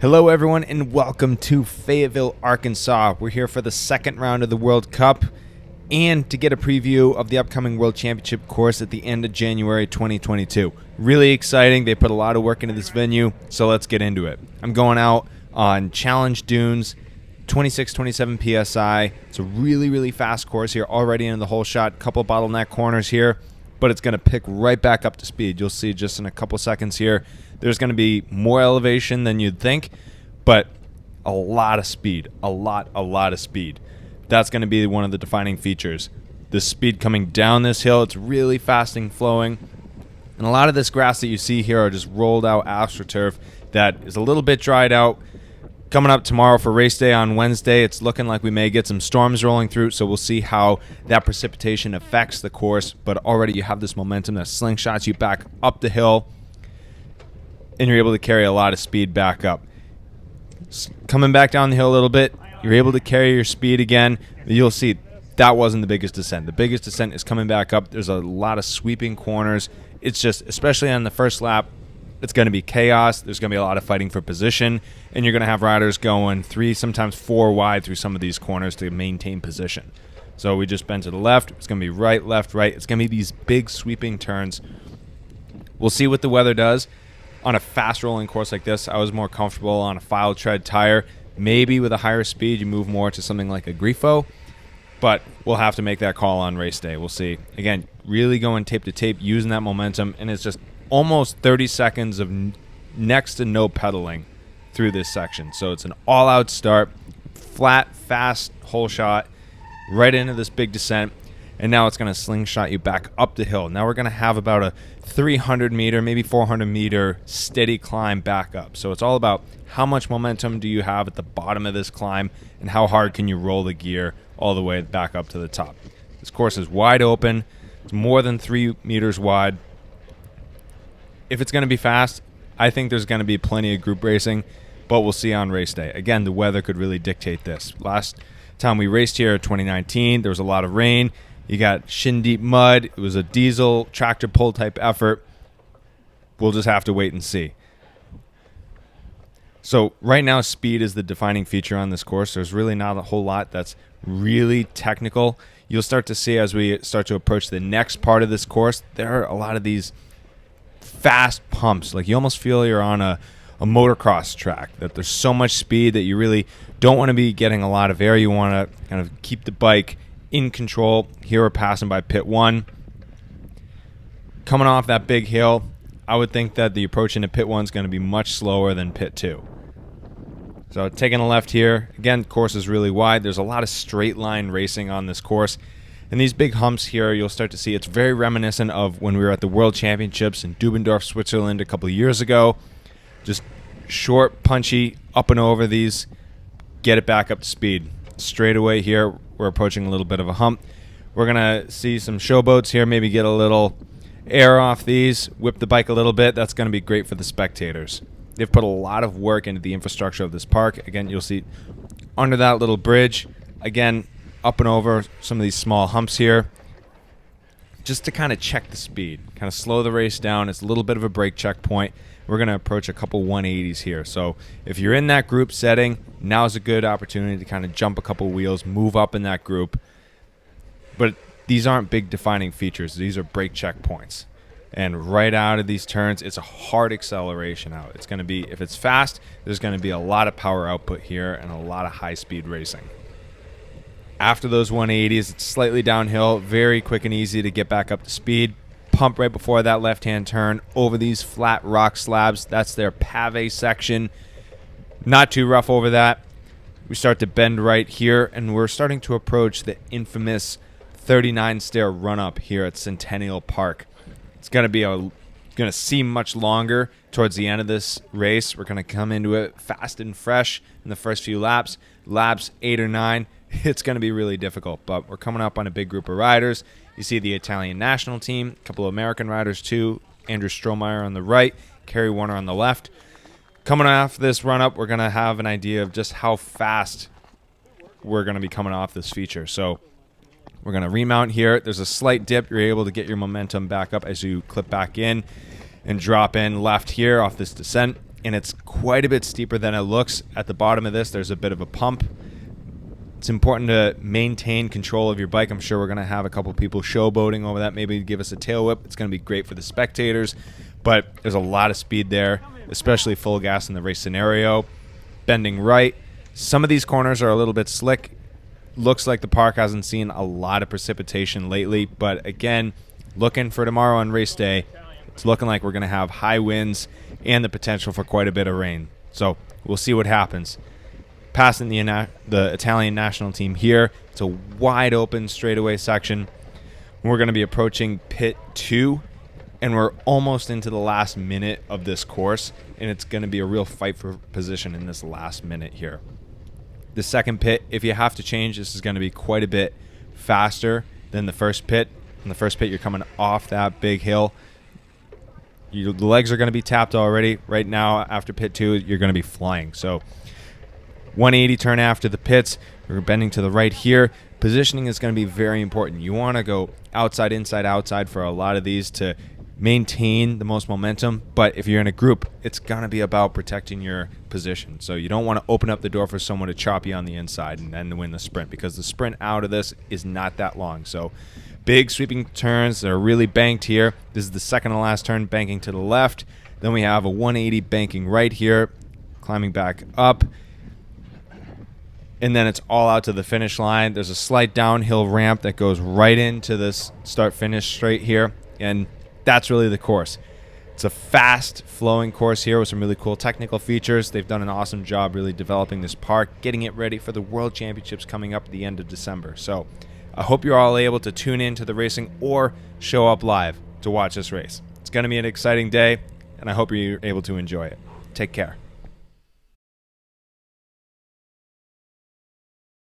Hello everyone and welcome to Fayetteville, Arkansas. We're here for the second round of the World Cup and to get a preview of the upcoming World Championship course at the end of January 2022. Really exciting. They put a lot of work into this venue, so let's get into it. I'm going out on Challenge Dunes, 26-27 PSI. It's a really fast course here, already in the hole shot. Couple bottleneck corners here, but it's going to pick right back up to speed. You'll see just in a couple seconds here. There's going to be more elevation than you'd think, but a lot of speed, a lot of speed. That's going to be one of the defining features. The speed coming down this hill, it's really fast and flowing. And a lot of this grass that you see here are just rolled out AstroTurf that is a little bit dried out. Coming up tomorrow for race day on Wednesday, it's looking like we may get some storms rolling through, so we'll see how that precipitation affects the course. But already you have this momentum that slingshots you back up the hill, and you're able to carry a lot of speed back up. Coming back down the hill a little bit, you're able to carry your speed again. You'll see that wasn't the biggest descent. The biggest descent is coming back up. There's a lot of sweeping corners. It's just, especially on the first lap, it's going to be chaos. There's going to be a lot of fighting for position, and you're going to have riders going 3, sometimes 4 wide through some of these corners to maintain position. So we just bend to the left. It's going to be right, left, right. It's going to be these big sweeping turns. We'll see what the weather does. On a fast rolling course like this, I was more comfortable on a file tread tire. Maybe with a higher speed, you move more to something like a Grifo, but we'll have to make that call on race day. We'll see. Again, really going tape to tape, using that momentum, and it's just almost 30 seconds of next to no pedaling through this section. So it's an all-out start, flat, fast hole shot, right into this big descent. And now it's going to slingshot you back up the hill. Now we're going to have about a 300 meter, maybe 400 meter steady climb back up. So it's all about how much momentum do you have at the bottom of this climb and how hard can you roll the gear all the way back up to the top. This course is wide open. It's more than 3 meters wide. If it's going to be fast, I think there's going to be plenty of group racing, but we'll see on race day. Again, the weather could really dictate this. Last time we raced here in 2019, there was a lot of rain. You got shin-deep mud. It was a diesel tractor pull type effort. We'll just have to wait and see. So right now, speed is the defining feature on this course. There's really not a whole lot that's really technical. You'll start to see as we start to approach the next part of this course, there are a lot of these fast pumps. Like you almost feel you're on a motocross track, that there's so much speed that you really don't want to be getting a lot of air. You want to kind of keep the bike in control. Here we're passing by pit 1. Coming off that big hill, I would think that the approach into pit 1 is going to be much slower than pit 2. So taking a left here, again, the course is really wide. There's a lot of straight line racing on this course. And these big humps here, you'll start to see, it's very reminiscent of when we were at the World Championships in Dubendorf, Switzerland a couple of years ago. Just short, punchy, up and over these, get it back up to speed. Straight away here, we're approaching a little bit of a hump. We're going to see some showboats here, maybe get a little air off these, whip the bike a little bit. That's going to be great for the spectators. They've put a lot of work into the infrastructure of this park. Again, you'll see under that little bridge, again, up and over some of these small humps here, just to kind of check the speed, kind of slow the race down. It's a little bit of a brake checkpoint. We're going to approach a couple 180s here. So if you're in that group setting, now's a good opportunity to kind of jump a couple wheels, move up in that group. But these aren't big defining features. These are brake checkpoints. And right out of these turns, it's a hard acceleration out. It's going to be, if it's fast, there's going to be a lot of power output here and a lot of high-speed racing. After those 180s, it's slightly downhill, very quick and easy to get back up to speed. Pump right before that left-hand turn over these flat rock slabs. That's their pave section. Not too rough over that. We start to bend right here, and we're starting to approach the infamous 39-stair run-up here at Centennial Park. It's going to seem much longer towards the end of this race. We're going to come into it fast and fresh in the first few laps. Laps 8 or 9, it's going to be really difficult, but we're coming up on a big group of riders. You see the Italian national team, a couple of American riders too. Andrew Strohmeyer on the right, Kerry Warner on the left. Coming off this run-up, we're going to have an idea of just how fast we're going to be coming off this feature. So we're going to remount here. There's a slight dip. You're able to get your momentum back up as you clip back in and drop in left here off this descent. and it's quite a bit steeper than it looks. At the bottom of this, there's a bit of a pump. It's important to maintain control of your bike. I'm sure we're going to have a couple people showboating over that, maybe give us a tail whip. It's going to be great for the spectators, but there's a lot of speed there, especially full gas in the race scenario. Bending right. Some of these corners are a little bit slick. Looks like the park hasn't seen a lot of precipitation lately, but again, looking for tomorrow on race day, it's looking like we're going to have high winds and the potential for quite a bit of rain. So we'll see what happens. Passing the Italian national team here. It's a wide open straightaway section. We're going to be approaching pit 2, and we're almost into the last minute of this course, and it's going to be a real fight for position in this last minute here. The second pit, if you have to change, this is going to be quite a bit faster than the first pit. In the first pit, you're coming off that big hill. The legs are going to be tapped already. Right now, after pit 2, you're going to be flying. So 180 turn after the pits. We're bending to the right here. Positioning is going to be very important. You want to go outside, inside, outside for a lot of these to maintain the most momentum. But if you're in a group, it's going to be about protecting your position. So you don't want to open up the door for someone to chop you on the inside and then win the sprint, because the sprint out of this is not that long. So big sweeping turns. They're really banked here. This is the second to last turn, banking to the left. Then we have a 180 banking right here, climbing back up. And then it's all out to the finish line. There's a slight downhill ramp that goes right into this start-finish straight here. And that's really the course. It's a fast flowing course here with some really cool technical features. They've done an awesome job really developing this park, getting it ready for the World Championships coming up at the end of December. So I hope you're all able to tune in to the racing or show up live to watch this race. It's going to be an exciting day, and I hope you're able to enjoy it. Take care.